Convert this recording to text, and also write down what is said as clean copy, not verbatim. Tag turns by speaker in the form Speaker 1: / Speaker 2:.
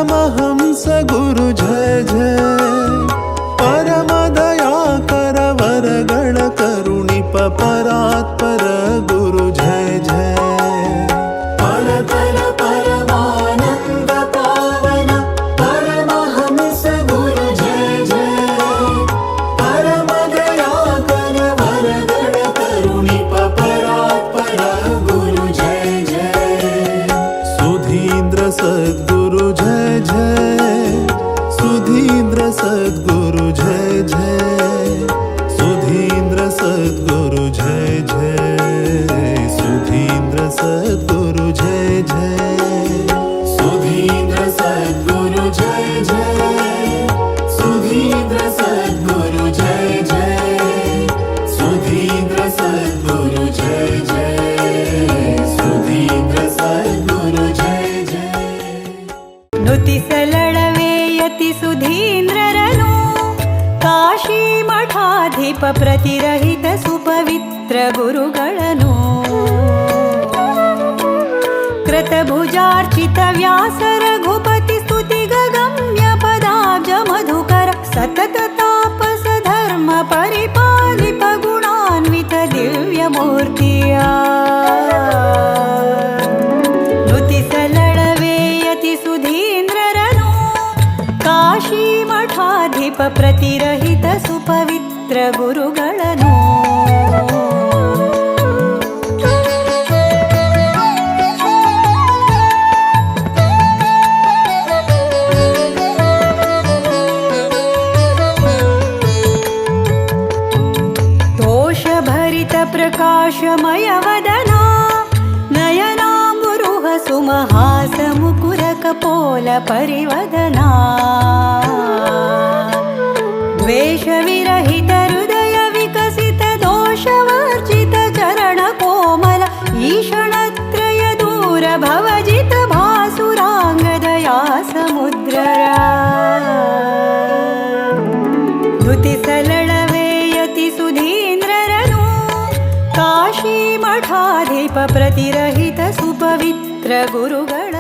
Speaker 1: परमहंस गुरु जय जय परम दयाकर वरगण करुणिप परात्पर गुरु जय जय
Speaker 2: परतर परमानंद पावन परमहंस गुरु जय जय परम दयाकर वरगण करुणिप परात्पर गुरु जय जय
Speaker 1: सुधीन्द्र सद्गुरु जय जय सुधीन्द्र सद्गुरु जय जय सुधीन्द्र सद्गुरु जय जय सुधीन्द्र सद्गुरु जय जय
Speaker 2: सुधीन्द्र सद्गुरु जय जय सुधीन्द्र सद्गुरु जय जय सुधीन्द्र सद्गुरु जय जय सुधीन्द्र सद्गुरु जय जय
Speaker 3: ನುತಿಸಲಳವೇಯತಿ ಸುಧೀಂದ್ರರನು ಕಾಶಿ ಮಠಾಧಿಪ ಪ್ರತಿರಹಿತ ಸುಪವಿತ್ರ ಗುರುಗಳನು ಕೃತಭುಜಾರ್ಚಿತ ವ್ಯಾಸ ರಘುಪತಿ ಸ್ತುತಿ ಗಗಮ್ಯ ಪದಾಬ್ಜ ಮಧುಕರ ಸತತ ತಾಪಸ ಧರ್ಮ ಪರಿಪಾಲಿಪ ಗುಣಾನ್ವಿತ ದಿವ್ಯ ಮೂರ್ತಿಯ ನುತಿಸಲಳವೇಯತಿ ಸುಧೀಂದ್ರರನು ಕಾಶಿ ಮಠಾಧಿಪ ಪ್ರತಿರಹಿತ ಸುಪವಿತ್ರ ಗುರುಗಳನು ದೋಷಭರಿತ ಪ್ರಕಾಶಮಯ ವದನಾ ನಯನಾಂಬುರುಹ ಸುಮಹಾಸ ಮುಕುರ ಕಪೋಲ ಪರಿವದನಾ ದ್ವೇಷ ವಿರಹಿತ ಹೃದಯ ವಿಕಸಿತ ದೋಷವರ್ಜಿತ ಚರಣ ಕೋಮಲ ಈಷಣತ್ರಯ ದೂರ ಭವಜಿತ ಭಾಸುರಾಂಗದಯಾ ಸಮುದ್ರರ ನುತಿಸಲಳವೇಯತಿ ಸುಧೀಂದ್ರರನು ಕಾಶಿ ಮಠಾಧಿಪ ಪ್ರತಿರಹಿತ ಸುಪವಿತ್ರ ಗುರುಗಳ